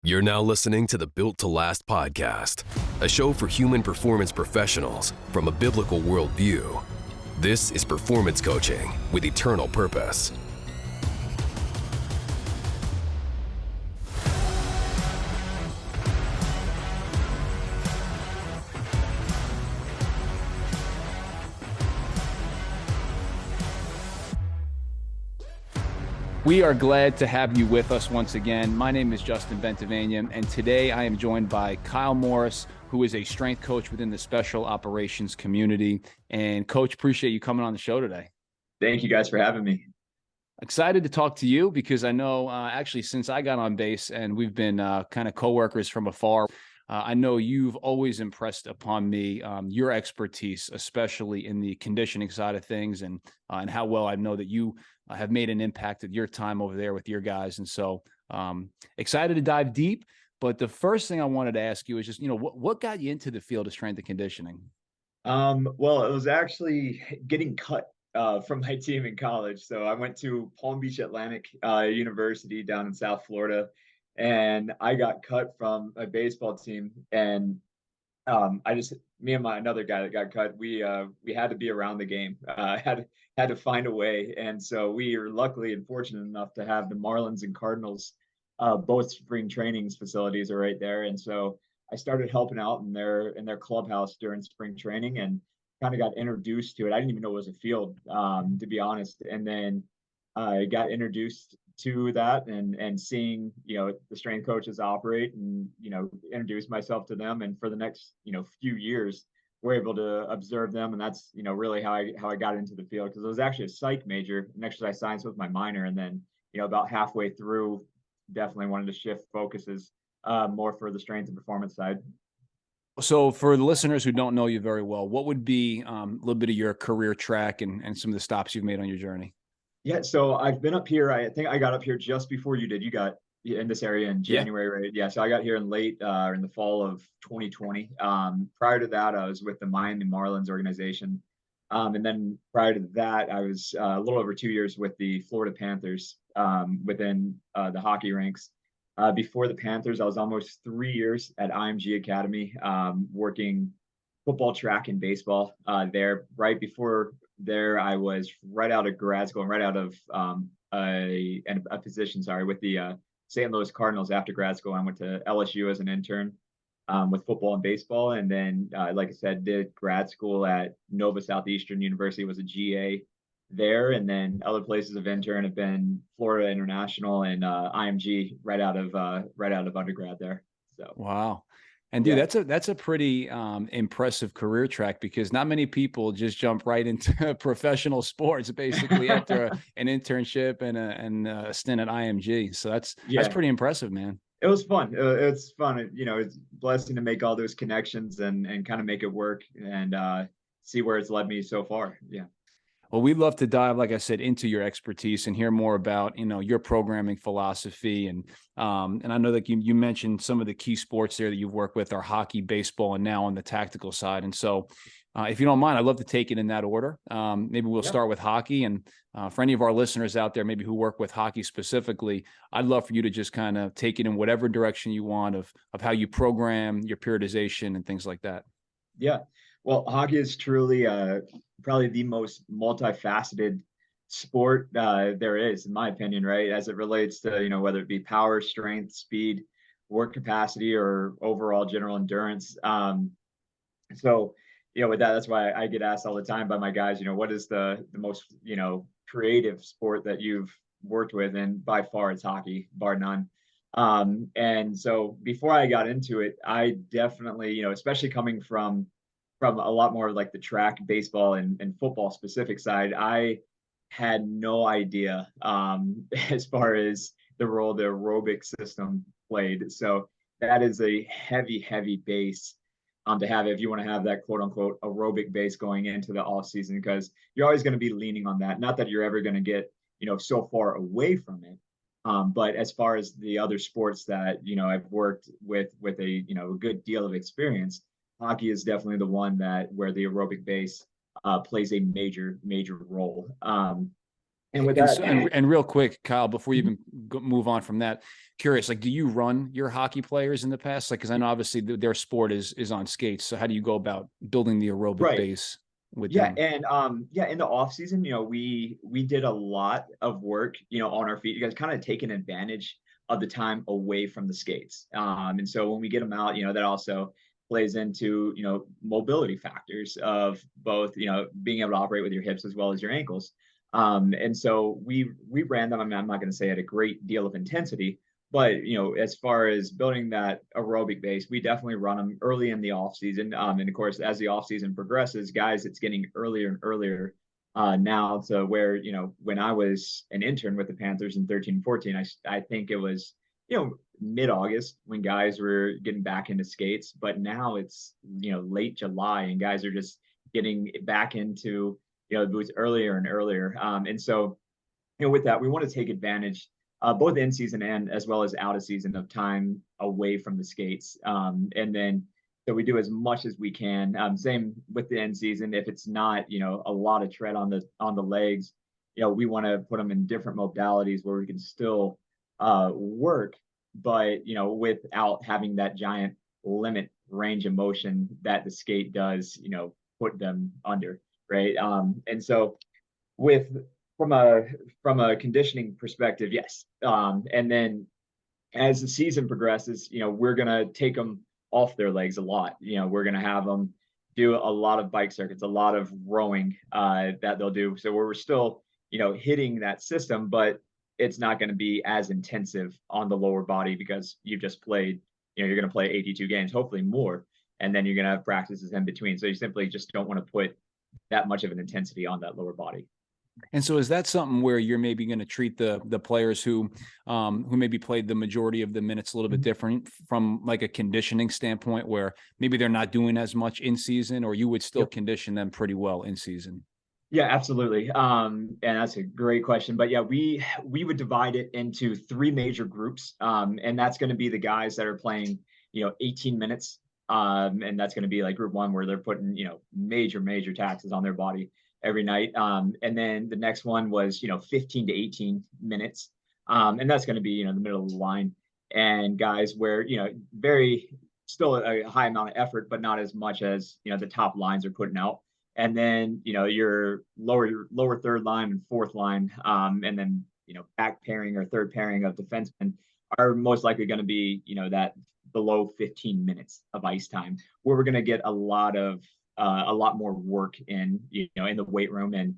You're now listening to the Built to Last podcast, a show for human performance professionals from a biblical worldview. This is performance coaching with eternal purpose. We are glad to have you with us once again. My name is Justin Bentavania, and today I am joined by Kyle Morris, who is a strength coach within the special operations community. And Coach, appreciate you coming on the show today. Thank you guys for having me. Excited to talk to you because I know actually since I got on base and we've been kind of coworkers from afar, I know you've always impressed upon me your expertise, especially in the conditioning side of things, and how well I know that you have made an impact of your time over there with your guys. And so excited to dive deep. But the first thing I wanted to ask you is just, what got you into the field of strength and conditioning? Well, it was actually getting cut from my team in college. So I went to Palm Beach Atlantic University down in South Florida, and I got cut from a baseball team. And me and another guy that got cut, we had to be around the game. Had to find a way, and so we are luckily and fortunate enough to have the Marlins and Cardinals, both spring trainings facilities are right there. And so I started helping out in their clubhouse during spring training, and kind of got introduced to it. I didn't even know it was a field, to be honest. And then I got introduced to that, and seeing the strength coaches operate, and introduce myself to them. And for the next few years, we're able to observe them, and that's really how I got into the field, because it was actually a psych major, and exercise science was my minor. And then about halfway through, definitely wanted to shift focuses more for the strength and performance side. So for the listeners who don't know you very well, what would be a little bit of your career track and some of the stops you've made on your journey? Yeah, so I've been up here. I think I got up here just before you did. You got in this area in January, right? Yeah, so I got here in the fall of 2020. Prior to that, I was with the Miami Marlins Organization. And then prior to that, I was a little over 2 years with the Florida Panthers within the hockey ranks. Before the Panthers, I was almost 3 years at IMG Academy, working football, track, and baseball there. Right before there, I was right out of grad school and right out of a position, with the St. Louis Cardinals after grad school. I went to LSU as an intern with football and baseball. And then, like I said, did grad school at Nova Southeastern University, was a GA there. And then other places of intern have been Florida International and IMG right out of undergrad there. So wow. And dude, that's a pretty impressive career track, because not many people just jump right into professional sports basically after an internship and a stint at IMG. So that's pretty impressive, man. It was fun. It's fun. It's a blessing to make all those connections and kind of make it work, and see where it's led me so far. Yeah. Well, we'd love to dive, like I said, into your expertise and hear more about, your programming philosophy. And I know that you mentioned some of the key sports there that you've worked with are hockey, baseball, and now on the tactical side. And so if you don't mind, I'd love to take it in that order. Maybe we'll start with hockey. And for any of our listeners out there, maybe who work with hockey specifically, I'd love for you to just kind of take it in whatever direction you want of how you program, your periodization, and things like that. Yeah. Well, hockey is truly probably the most multifaceted sport there is, in my opinion, right? As it relates to, whether it be power, strength, speed, work capacity, or overall general endurance. So, with that, that's why I get asked all the time by my guys, what is the most, creative sport that you've worked with? And by far it's hockey, bar none. And so before I got into it, I definitely, especially coming from a lot more like the track, baseball, and football specific side, I had no idea as far as the role the aerobic system played. So that is a heavy base to have if you want to have that quote unquote aerobic base going into the off season, because you're always going to be leaning on that. Not that you're ever going to get so far away from it, but as far as the other sports that I've worked with a a good deal of experience, hockey is definitely the one where the aerobic base plays a major role. And with And that, so, and real quick, Kyle, before you even move on from that, curious, like, do you run your hockey players in the past? Like, because I know obviously their sport is on skates. So how do you go about building the aerobic right. base with Yeah, them? and yeah, in the off season, we did a lot of work, on our feet. You guys kind of taking advantage of the time away from the skates. And so when we get them out, that also plays into, mobility factors of both, being able to operate with your hips as well as your ankles. And so we ran them. I mean, I'm not going to say at a great deal of intensity, but as far as building that aerobic base, we definitely run them early in the off season. And of course, as the off season progresses, guys, it's getting earlier and earlier now to where, when I was an intern with the Panthers in 13, 14, I think it was, mid-August when guys were getting back into skates, but now it's, late July and guys are just getting back into, the boots earlier and earlier. And so, with that, we want to take advantage both in season and as well as out of season of time away from the skates. And then so we do as much as we can. Same with the end season. If it's not, a lot of tread on the legs, we want to put them in different modalities where we can still work, but without having that giant limit range of motion that the skate does, put them under, right? And so with from a conditioning perspective, yes. And then as the season progresses, we're gonna take them off their legs a lot. We're gonna have them do a lot of bike circuits, a lot of rowing that they'll do. So we're still, hitting that system, but it's not going to be as intensive on the lower body because you've just played, you're going to play 82 games, hopefully more, and then you're going to have practices in between. So you simply just don't want to put that much of an intensity on that lower body. And so is that something where you're maybe going to treat the players who maybe played the majority of the minutes a little bit different from like a conditioning standpoint, where maybe they're not doing as much in season, or you would still condition them pretty well in season? Yeah, absolutely. And that's a great question. But yeah, we would divide it into three major groups. And that's going to be the guys that are playing, 18 minutes. And that's going to be like group one where they're putting, major taxes on their body every night. And then the next one was, 15 to 18 minutes. And that's going to be, the middle of the line. And guys where, very still a high amount of effort, but not as much as, the top lines are putting out. And then, your lower third line and fourth line, and then, back pairing or third pairing of defensemen are most likely going to be, that below 15 minutes of ice time, where we're going to get a lot more work in, in the weight room and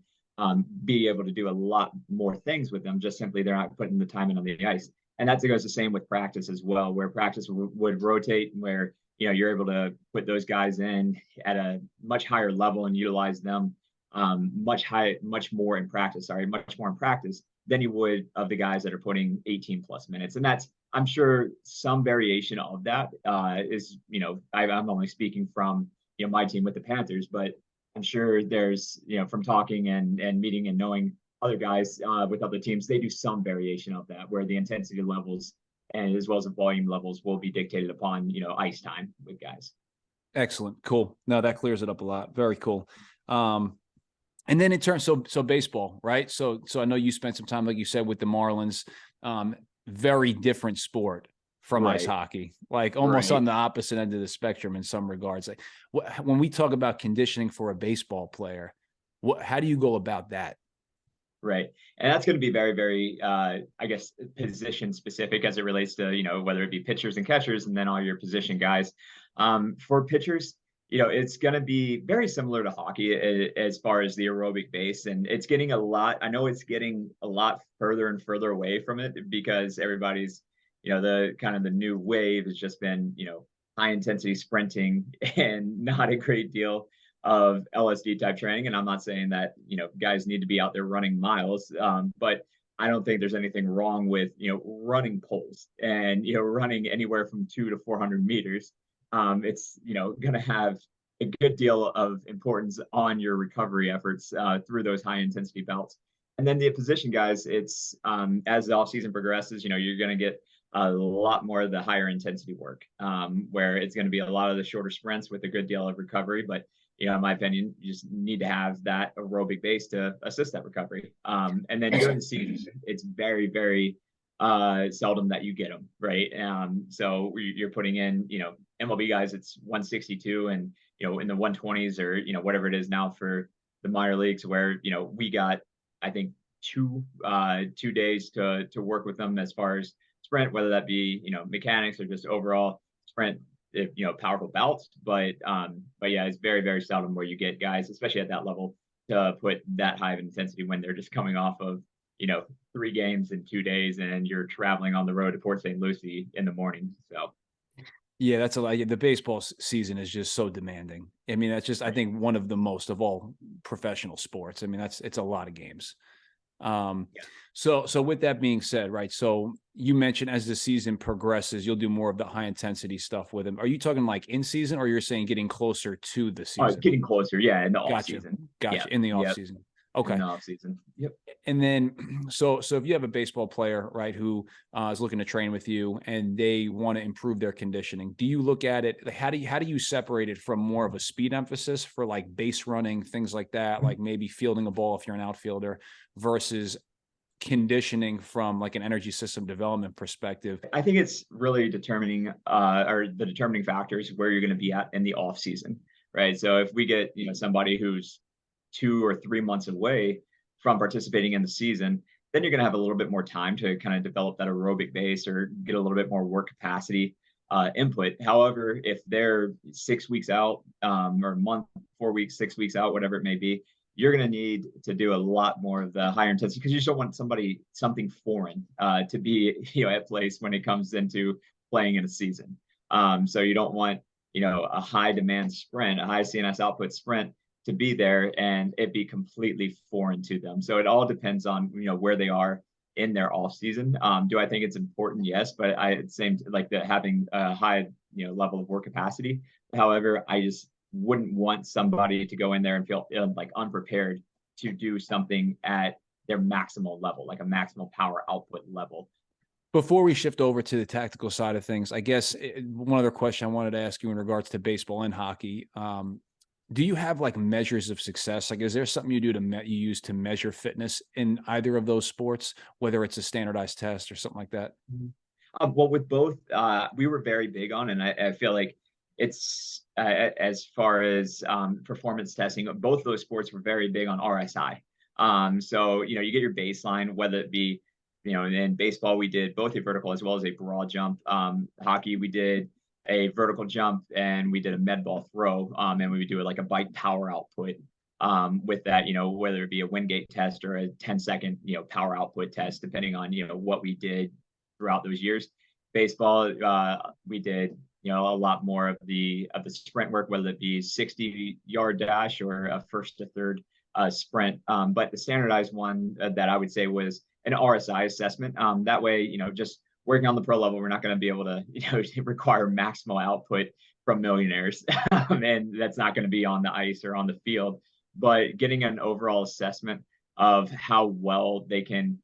be able to do a lot more things with them. Just simply, they're not putting the time in on the ice. And that goes the same with practice as well, where practice would rotate, where you're able to put those guys in at a much higher level and utilize them much more in practice than you would of the guys that are putting 18 plus minutes. And that's, I'm sure some variation of that is, I'm only speaking from, my team with the Panthers, but I'm sure there's, from talking and meeting and knowing other guys with other teams, they do some variation of that where the intensity levels and as well as the volume levels will be dictated upon, ice time with guys. Excellent. Cool. No, that clears it up a lot. Very cool. And then in terms, so baseball, right? So I know you spent some time, like you said, with the Marlins, very different sport from ice hockey, like almost on the opposite end of the spectrum in some regards. Like when we talk about conditioning for a baseball player, how do you go about that? Right. And that's going to be very, very, I guess, position specific as it relates to, whether it be pitchers and catchers and then all your position guys. For pitchers, it's going to be very similar to hockey as far as the aerobic base. And it's getting I know it's getting a lot further and further away from it because everybody's, the kind of the new wave has just been, high intensity sprinting and not a great deal of LSD type training. And I'm not saying that, guys need to be out there running miles, but I don't think there's anything wrong with, running poles and, running anywhere from 200 to 400 meters. It's, going to have a good deal of importance on your recovery efforts through those high intensity bouts. And then the position guys, it's as the off season progresses, you're going to get a lot more of the higher intensity work where it's going to be a lot of the shorter sprints with a good deal of recovery, but in my opinion, you just need to have that aerobic base to assist that recovery. And then during the season, it's very, very seldom that you get them, right? So you're putting in, MLB guys, it's 162 and, in the 120s or, whatever it is now for the minor leagues where, we got, I think, 2 days to work with them as far as sprint, whether that be, mechanics or just overall sprint, powerful bouts. But yeah, it's very, very seldom where you get guys, especially at that level, to put that high of intensity when they're just coming off of, 3 games in 2 days and you're traveling on the road to Port St. Lucie in the morning. So Yeah, that's a lot. The baseball season is just so demanding. I mean, that's just, I think, one of the most of all professional sports. I mean, it's a lot of games. Yeah. So with that being said, right, so you mentioned as the season progresses, you'll do more of the high intensity stuff with him. Are you talking like in season, or you're saying getting closer to the season? Getting closer. Yeah. In the off Gotcha. season. Gotcha. In the off season. Okay. In the off season. Yep. And then, so if you have a baseball player, right, who is looking to train with you and they want to improve their conditioning, do you look at it? How do you separate it from more of a speed emphasis for like base running, things like that, like maybe fielding a ball if you're an outfielder, versus conditioning from like an energy system development perspective? I think it's really determining, or the determining factors where you're going to be at in the off season, right? So if we get, somebody who's 2 or 3 months away from participating in the season, then you're going to have a little bit more time to kind of develop that aerobic base or get a little bit more work capacity input. However, if they're 6 weeks out, or a month, 4 weeks, 6 weeks out, whatever it may be, you're going to need to do a lot more of the higher intensity because you just don't want something foreign to be at place when it comes into playing in a season. So you don't want a high demand sprint, a high CNS output sprint to be there and it be completely foreign to them. So it all depends on where they are in their off season. Do I think it's important? Yes, but having a high level of work capacity. However, I just wouldn't want somebody to go in there and feel like unprepared to do something at their maximal level, like a maximal power output level. Before we shift over to the tactical side of things, I guess one other question I wanted to ask you in regards to baseball and hockey. Do you have like measures of success? Like, is there something you do you use to measure fitness in either of those sports, whether it's a standardized test or something like that? Well, with both, we were very big on, and I feel like it's as far as performance testing, both of those sports were very big on RSI. So, you get your baseline, whether it be, in baseball, we did both a vertical as well as a broad jump. Hockey, we did a vertical jump and we did a med ball throw. And we would do it like a bite power output with that, whether it be a Wingate test or a 10-second, power output test, depending on, what we did throughout those years. Baseball, we did, a lot more of the sprint work, whether it be 60-yard dash or a first to third sprint. But the standardized one that I would say was an RSI assessment. That way, just working on the pro level, we're not going to be able to, require maximal output from millionaires. And that's not going to be on the ice or on the field, but getting an overall assessment of how well they can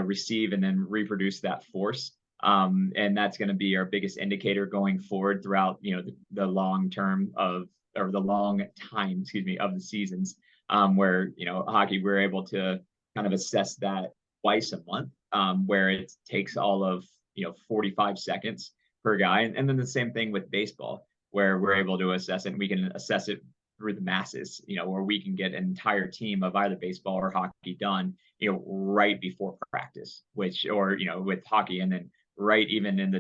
receive and then reproduce that force. And that's going to be our biggest indicator going forward throughout, the long time of the seasons, where, hockey, we're able to kind of assess that twice a month, where it takes all of, 45 seconds per guy. And then the same thing with baseball, where we're able to assess it. And we can assess it through the masses, where we can get an entire team of either baseball or hockey done, right before practice, with hockey, and then right even in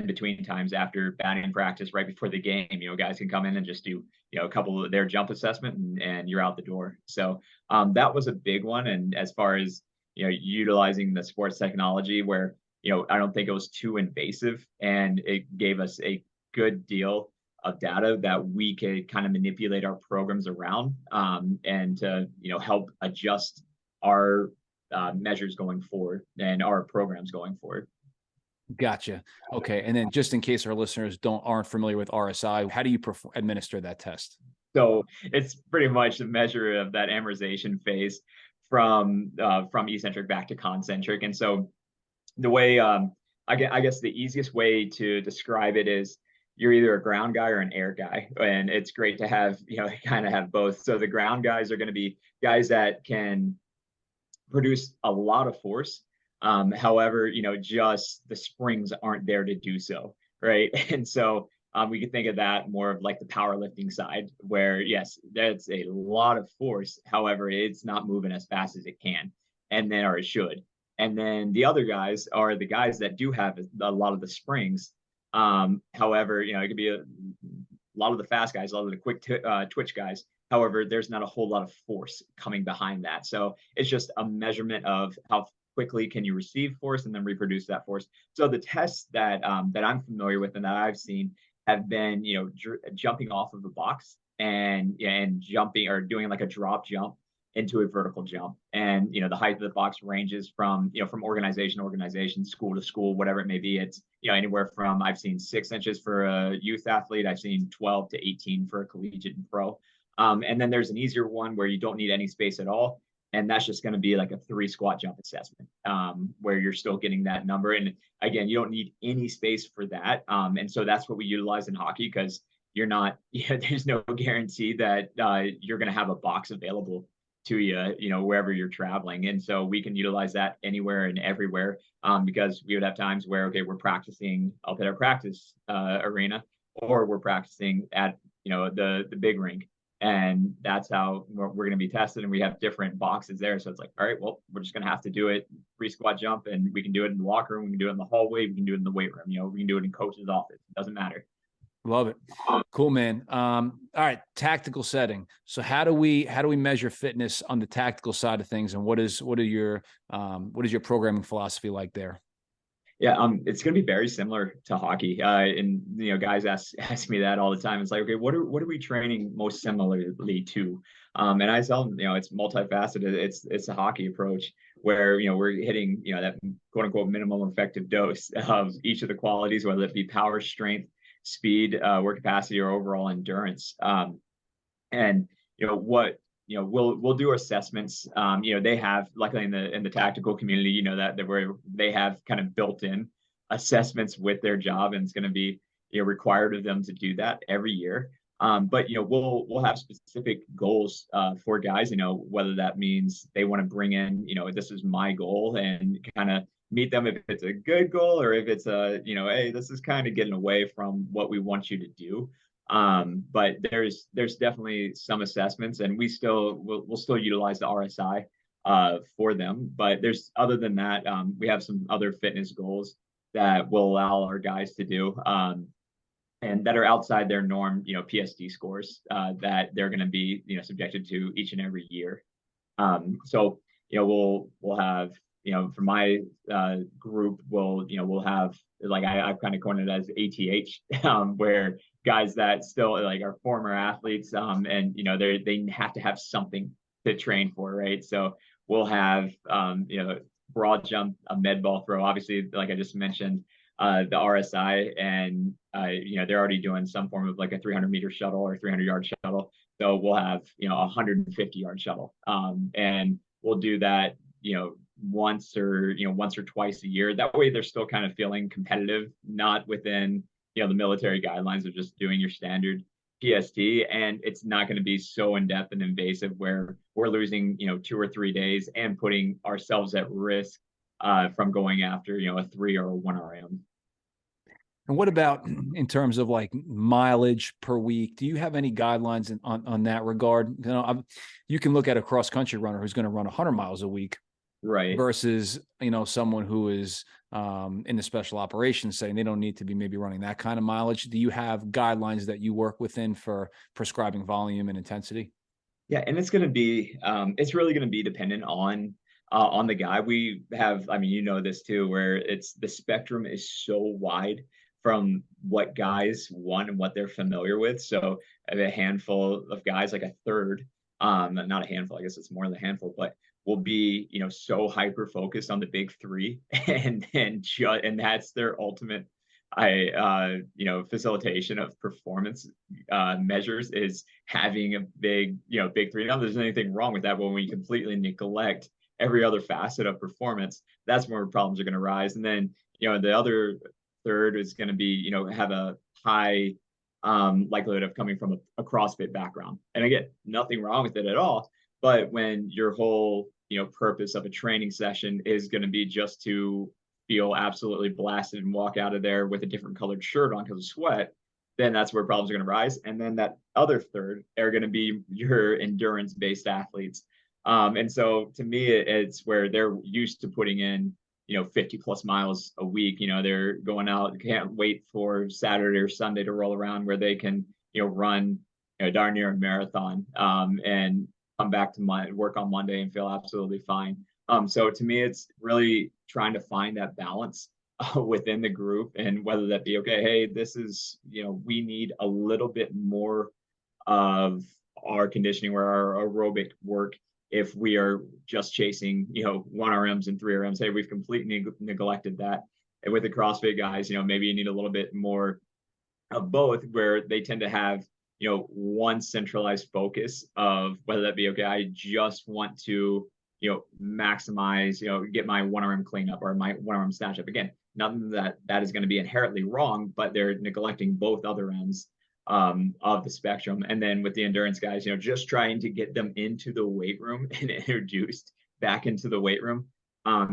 between times after batting practice, right before the game, guys can come in and just do, a couple of their jump assessment and you're out the door. So that was a big one. And as far as, utilizing the sports technology where, I don't think it was too invasive and it gave us a good deal of data that we could kind of manipulate our programs around, and to, help adjust our measures going forward and our programs going forward. Gotcha. Okay. And then just in case our listeners aren't familiar with RSI, how do you administer that test? So it's pretty much a measure of that amerization phase from eccentric back to concentric. And so the way, I guess the easiest way to describe it is, you're either a ground guy or an air guy. And it's great to have, kind of have both. So the ground guys are going to be guys that can produce a lot of force. However, just the springs aren't there to do so, right? And so we could think of that more of like the powerlifting side, where yes, that's a lot of force. However, it's not moving as fast as it can, and then or it should. And then the other guys are the guys that do have a lot of the springs. However, it could be a lot of the fast guys, a lot of the quick twitch guys. However, there's not a whole lot of force coming behind that. So it's just a measurement of how quickly can you receive force and then reproduce that force. So the tests that that I'm familiar with and that I've seen have been, jumping off of a box and jumping or doing like a drop jump into a vertical jump. And the height of the box ranges from from organization to organization, school to school, whatever it may be. It's anywhere from, I've seen 6 inches for a youth athlete, I've seen 12 to 18 for a collegiate and pro. And then there's an easier one where you don't need any space at all. And that's just going to be like a 3 squat jump assessment, where you're still getting that number. And again, you don't need any space for that. And so that's what we utilize in hockey, because you're not, there's no guarantee that you're going to have a box available to you, wherever you're traveling. And so we can utilize that anywhere and everywhere, because we would have times where, okay, we're practicing up at our practice arena, or we're practicing at, the big rink. And that's how we're going to be tested. And we have different boxes there. So it's like, all right, well, we're just going to have to do it 3 squat jump, and we can do it in the locker room. We can do it in the hallway. We can do it in the weight room. We can do it in coach's office. It doesn't matter. Love it. Cool, man. All right. Tactical setting. So how do we measure fitness on the tactical side of things? And what is your programming philosophy like there? Yeah, it's going to be very similar to hockey. And guys ask me that all the time. It's like, okay, what are we training most similarly to? And I tell them, it's multifaceted. It's a hockey approach where we're hitting that quote unquote minimum effective dose of each of the qualities, whether it be power, strength, speed, work capacity, or overall endurance. And we'll do assessments. They have, luckily in the tactical community, that where they have kind of built in assessments with their job, and it's going to be required of them to do that every year. But we'll have specific goals for guys. Whether that means they want to bring in, this is my goal, and kind of meet them if it's a good goal, or if it's a hey, this is kind of getting away from what we want you to do. But there's definitely some assessments, and we'll still utilize the RSI for them. But there's, other than that, we have some other fitness goals that will allow our guys to do, and that are outside their norm, PSD scores that they're going to be subjected to each and every year. So we'll have, for my group, we'll have, like, I've kind of coined it as ATH, where guys that still like are former athletes, and they have to have something to train for, right? So we'll have broad jump, a med ball throw, obviously, like I just mentioned, the RSI, and they're already doing some form of like a 300-meter shuttle or 300-yard shuttle. So we'll have a 150-yard shuttle, and we'll do that once or twice a year. That way they're still kind of feeling competitive, not within the military guidelines of just doing your standard PST. And it's not going to be so in-depth and invasive where we're losing 2 or 3 days and putting ourselves at risk from going after a 3 or a 1 RM. And what about in terms of like mileage per week? Do you have any guidelines on that regard? You can look at a cross country runner who's going to run 100 miles a week, right, versus someone who is in the special operations setting. They don't need to be maybe running that kind of mileage. Do you have guidelines that you work within for prescribing volume and intensity? Yeah, and it's going to be it's really going to be dependent on the guy. We have, this too, where it's the spectrum is so wide from what guys want and what they're familiar with. So I have a handful of guys, like a third, not a handful, I guess it's more than a handful, but will be, so hyper focused on the big 3, and that's their ultimate, facilitation of performance measures, is having a big 3. Not that there's anything wrong with that, but when we completely neglect every other facet of performance, that's where problems are going to rise. And then, the other third is going to be, have a high likelihood of coming from a CrossFit background. And again, nothing wrong with it at all. But when your whole, purpose of a training session is going to be just to feel absolutely blasted and walk out of there with a different colored shirt on because of sweat, then that's where problems are going to rise. And then that other third are going to be your endurance-based athletes. And so to me, it's where they're used to putting in, 50 plus miles a week. They're going out, can't wait for Saturday or Sunday to roll around where they can, run, darn near a marathon, and come back to work on Monday and feel absolutely fine. So to me, it's really trying to find that balance within the group, and whether that be, okay, hey, this is, we need a little bit more of our conditioning or our aerobic work if we are just chasing, 1 RMs and 3 RMs. Hey, we've completely neglected that. And with the CrossFit guys, maybe you need a little bit more of both, where they tend to have, one centralized focus of whether that be, okay, I just want to, maximize, get my 1 RM cleanup or my 1 RM snatch up. Again, nothing that is going to be inherently wrong, but they're neglecting both other ends of the spectrum. And then with the endurance guys, just trying to get them into the weight room and introduced back into the weight room.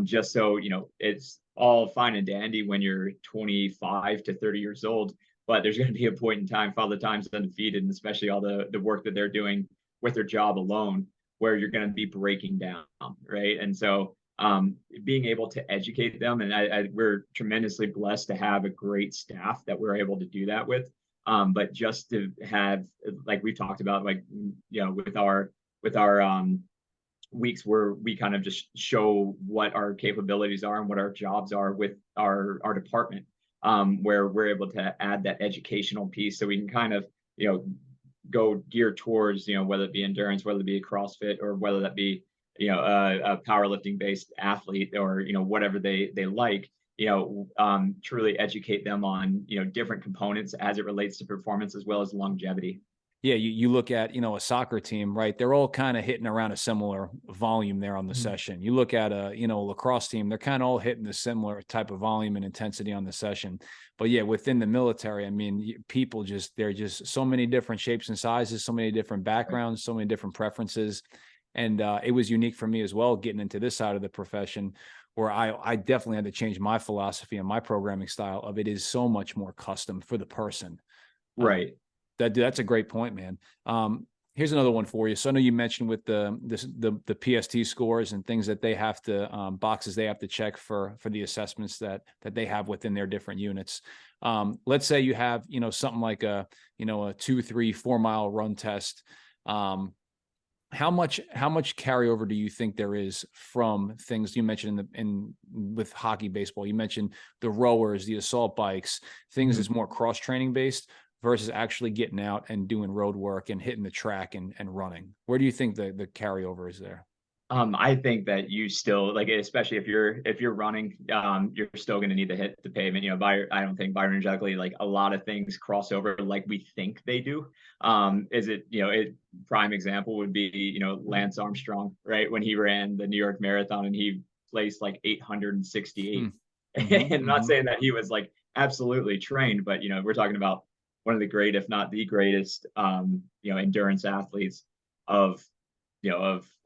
Just so, it's all fine and dandy when you're 25 to 30 years old, but there's going to be a point in time, Father Time's undefeated, and especially all the work that they're doing with their job alone, where you're going to be breaking down, right? And so being able to educate them, and we're tremendously blessed to have a great staff that we're able to do that with. But just to have, like we talked about, like, with our weeks where we kind of just show what our capabilities are and what our jobs are with our department, where we're able to add that educational piece, so we can kind of, go gear towards, whether it be endurance, whether it be a CrossFit, or whether that be, a powerlifting based athlete, or, whatever they like, truly educate them on, different components as it relates to performance as well as longevity. Yeah, you look at, a soccer team, right? They're all kind of hitting around a similar volume there on the session. You look at a lacrosse team, they're kind of all hitting the similar type of volume and intensity on the session. But yeah, within the military, I mean, people they're just so many different shapes and sizes, so many different backgrounds, so many different preferences. And it was unique for me as well, getting into this side of the profession, where I definitely had to change my philosophy and my programming style of it is so much more custom for the person. Right. That's a great point, man. Here's another one for you. So I know you mentioned with the PST scores and things that they have to, boxes they have to check for the assessments that they have within their different units. Let's say you have, something like a 2, 3, 4 mile run test. How much carryover do you think there is from things you mentioned with hockey, baseball? You mentioned the rowers, the assault bikes, things that's more cross training based versus actually getting out and doing road work and hitting the track and running. Where do you think the carryover is there? I think that you still, like, especially if you're running, you're still going to need to hit the pavement. I don't think bioenergetically, like, a lot of things cross over like we think they do. Prime example would be, Lance Armstrong, right? When he ran the New York Marathon and he placed like 868. And I'm not saying that he was like absolutely trained, but, we're talking about one of the great, if not the greatest, endurance athletes of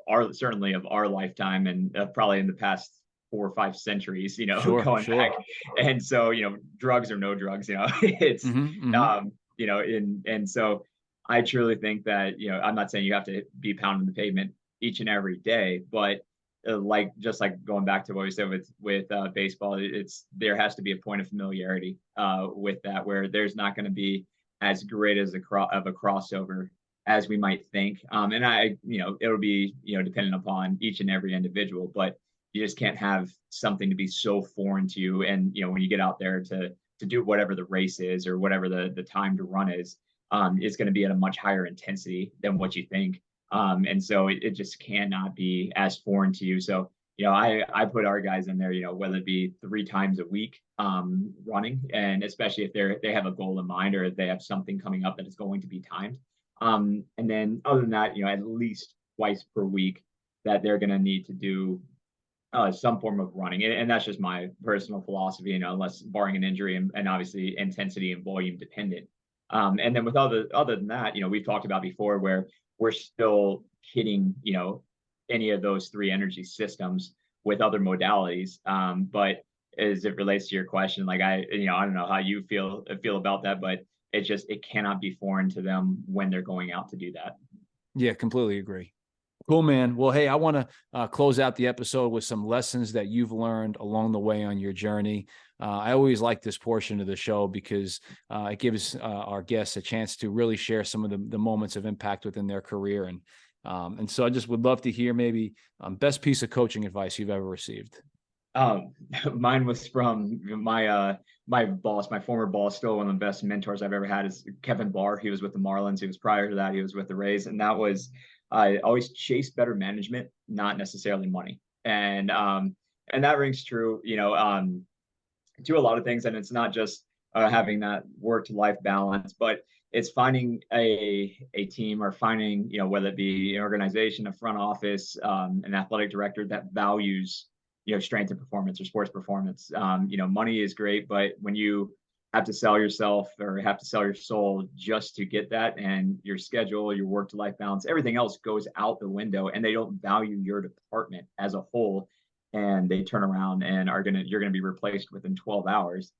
our lifetime, and probably in the past 4 or 5 centuries, going back. And so, drugs or no drugs, it's, and so I truly think that, I'm not saying you have to be pounding the pavement each and every day, but just like going back to what we said with baseball, there has to be a point of familiarity with that, where there's not going to be as great as of a crossover as we might think. And it'll be, dependent upon each and every individual, but you just can't have something to be so foreign to you. And, when you get out there to do whatever the race is or whatever the time to run is, it's going to be at a much higher intensity than what you think. And so it just cannot be as foreign to you. So, I put our guys in there, whether it be 3 times a week, running, and especially if they have a goal in mind, or if they have something coming up that is going to be timed. And then other than that, at least twice per week that they're going to need to do some form of running. And that's just my personal philosophy, unless barring an injury and obviously intensity and volume dependent. And then with other than that, we've talked about before where we're still hitting, any of those three energy systems with other modalities. But as it relates to your question, like I don't know how you feel about that, but it cannot be foreign to them when they're going out to do that. Yeah, completely agree. Cool, man. Well, hey, I want to close out the episode with some lessons that you've learned along the way on your journey. I always like this portion of the show because it gives our guests a chance to really share some of the moments of impact within their career. And so I just would love to hear maybe best piece of coaching advice you've ever received. Mine was from my boss, my former boss, still one of the best mentors I've ever had, is Kevin Barr. He was with the Marlins. He was prior to that, he was with the Rays. And that was, I always chase better management, not necessarily money. And that rings true, to a lot of things. And it's not just having that work-to-life balance, but it's finding a team, or finding, whether it be an organization, a front office, an athletic director that values, strength and performance or sports performance. Money is great, but when you have to sell yourself or have to sell your soul just to get that, and your schedule, your work to life balance, everything else goes out the window, and they don't value your department as a whole, and they turn around and you're going to be replaced within 12 hours,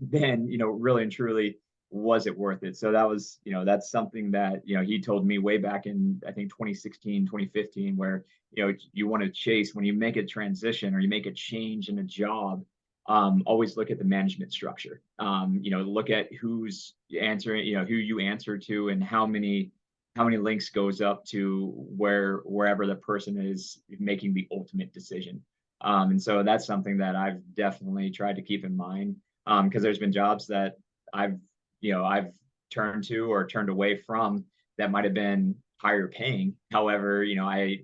then, really and truly, was it worth it? So that was, that's something that, he told me way back in, I think 2016, 2015, where, you want to chase, when you make a transition or you make a change in a job, always look at the management structure. Look at who's answering, who you answer to, and how many links goes up to wherever the person is making the ultimate decision. And so that's something that I've definitely tried to keep in mind, because there's been jobs that I've turned to or turned away from that might have been higher paying. However, I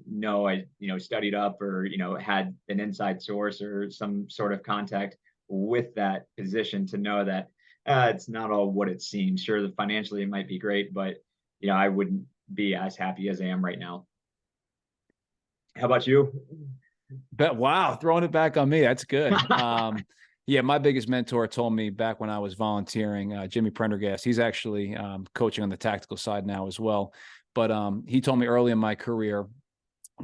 studied up, or, had an inside source or some sort of contact with that position to know that it's not all what it seems. Sure, financially it might be great, but, I wouldn't be as happy as I am right now. How about you? But wow, throwing it back on me. That's good. Yeah, my biggest mentor told me back when I was volunteering, Jimmy Prendergast. He's actually coaching on the tactical side now as well. But he told me early in my career,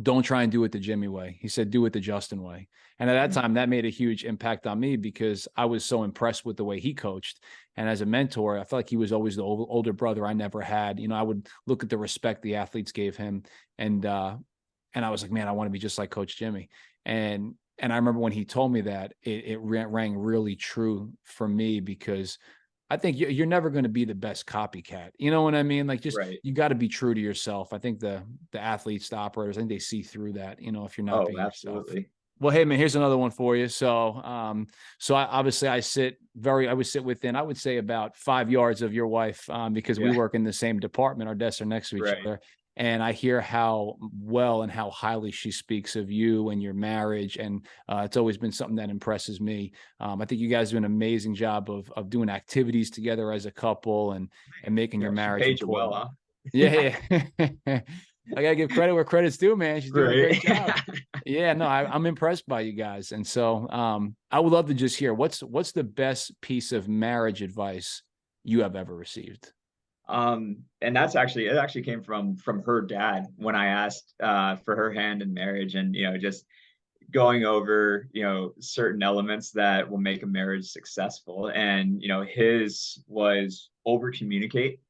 don't try and do it the Jimmy way. He said, do it the Justin way. And at that time, that made a huge impact on me because I was so impressed with the way he coached. And as a mentor, I felt like he was always the older brother I never had. I would look at the respect the athletes gave him. And I was like, man, I want to be just like Coach Jimmy. And I remember when he told me that, it rang really true for me, because I think you're never going to be the best copycat. You know what I mean? Like, just right. You got to be true to yourself. I think the athletes, the operators, I think they see through that, if you're not being absolutely. yourself. Well, hey man, here's another one for you. So, I would sit within, I would say, about 5 yards of your wife, because we work in the same department. Our desks are next to each other. And I hear how well and how highly she speaks of you and your marriage. And it's always been something that impresses me. I think you guys do an amazing job of doing activities together as a couple and making your marriage important. Well, huh? Yeah. I gotta give credit where credit's due, man. She's doing a great job. Yeah, no, I'm impressed by you guys. And so I would love to just hear what's the best piece of marriage advice you have ever received? And it actually came from her dad when I asked for her hand in marriage, and just going over certain elements that will make a marriage successful. And his was over communicate,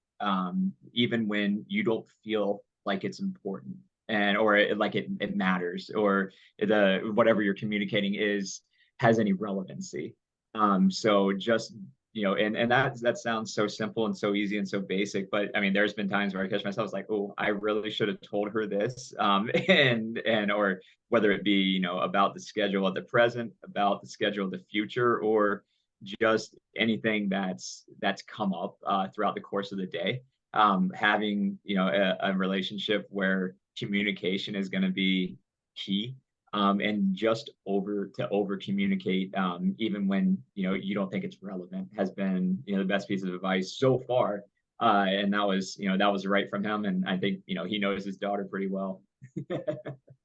even when you don't feel like it's important, or it matters, or whatever you're communicating has any relevancy. So just and that sounds so simple and so easy and so basic, but I mean, there's been times where I catch myself like, oh, I really should have told her this, or whether it be about the schedule of the present, about the schedule of the future, or just anything that's come up throughout the course of the day. Having a relationship where communication is going to be key. And just over communicate, even when you don't think it's relevant, has been the best piece of advice so far. And that was right from him, and I think he knows his daughter pretty well.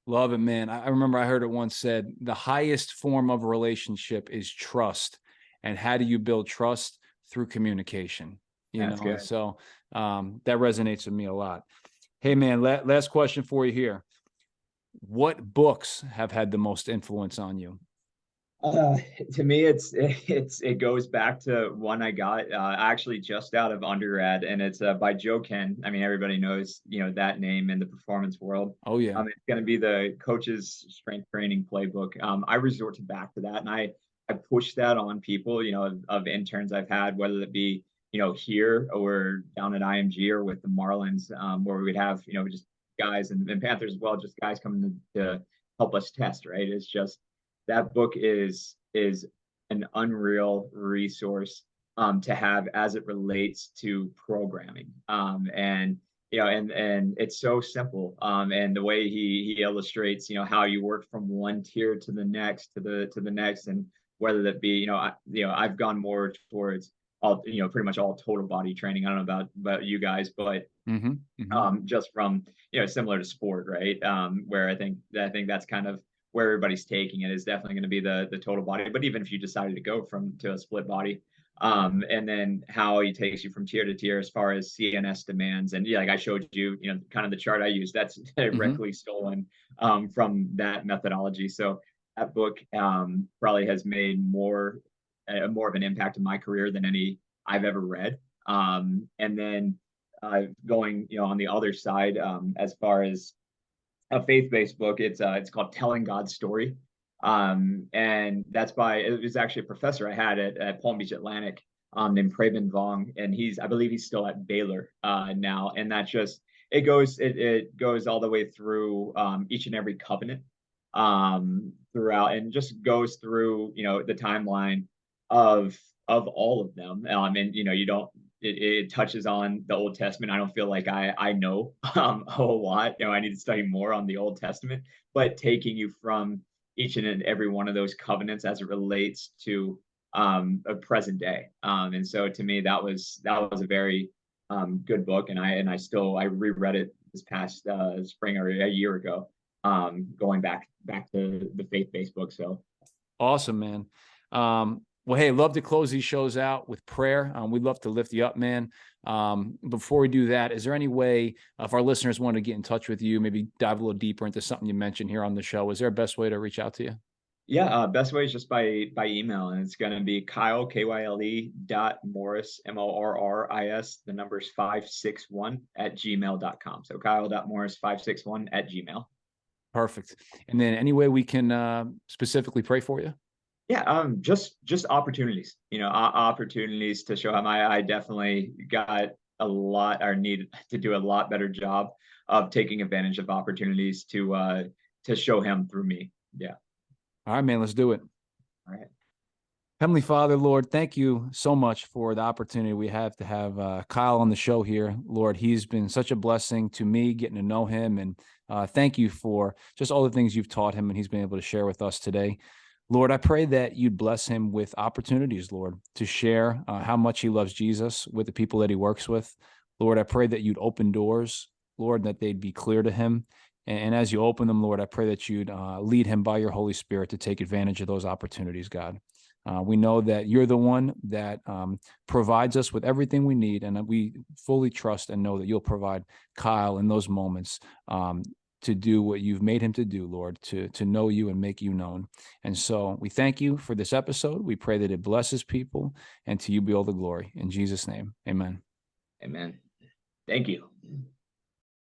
Love it, man. I remember I heard it once said, the highest form of a relationship is trust. And how do you build trust? Through communication, That's and good. so that resonates with me a lot. Hey, man, last question for you here. What books have had the most influence on you? Uh, to me, it goes back to one I got actually just out of undergrad, and it's by Joe Ken. I mean, everybody knows that name in the performance world. Oh, yeah. It's going to be the coach's strength training playbook. I resort to back to that, and I push that on people, of interns I've had, whether it be here or down at IMG or with the Marlins, where we would have just guys and Panthers as well, just guys coming to help us test. Right? It's just that book is an unreal resource to have as it relates to programming. And and it's so simple. And the way he illustrates, how you work from one tier to the next, to the next, and whether that be, I've gone more towards all, pretty much all total body training. I don't know about you guys, but just from similar to sport, right? Where I think that's kind of where everybody's taking it, is definitely going to be the total body. But even if you decided to go to a split body, and then how he takes you from tier to tier as far as CNS demands, and like I showed you, kind of the chart I use, that's directly stolen from that methodology. So that book probably has made more of an impact in my career than any I've ever read. And then going on the other side, as far as a faith-based book, it's called Telling God's Story, and it was actually a professor I had at Palm Beach Atlantic, named Prabin Vong, and I believe he's still at Baylor now, and that just it goes all the way through each and every covenant throughout, and just goes through the timeline of all of them. And you don't it touches on the Old Testament. I don't feel like I know a whole lot. I need to study more on the Old Testament, but taking you from each and every one of those covenants as it relates to a present day. And so to me, that was a very good book, and I reread it this past spring, or a year ago, going back to the faith-based book. So awesome, man. Well, hey, love to close these shows out with prayer. We'd love to lift you up, man. Before we do that, is there any way, if our listeners want to get in touch with you, maybe dive a little deeper into something you mentioned here on the show, is there a best way to reach out to you? Yeah, best way is just by email, and it's going to be Kyle, Kyle .Morris, Morris, the numbers 561 @gmail.com. So Kyle.Morris561 @gmail. Perfect. And then any way we can specifically pray for you? Yeah, just opportunities, opportunities to show him. I definitely got a lot, or need to do a lot better job of taking advantage of opportunities to show him through me. Yeah. All right, man, let's do it. All right. Heavenly Father, Lord, thank you so much for the opportunity we have to have Kyle on the show here. Lord, he's been such a blessing to me, getting to know him, and thank you for just all the things you've taught him and he's been able to share with us today. Lord, I pray that you'd bless him with opportunities, Lord, to share how much he loves Jesus with the people that he works with. Lord, I pray that you'd open doors, Lord, that they'd be clear to him. And as you open them, Lord, I pray that you'd lead him by your Holy Spirit to take advantage of those opportunities, God. We know that you're the one that provides us with everything we need, and we fully trust and know that you'll provide Kyle in those moments to do what you've made him to do, Lord, to know you and make you known. And so we thank you for this episode. We pray that it blesses people, and to you be all the glory. In Jesus' name, amen. Amen. Thank you.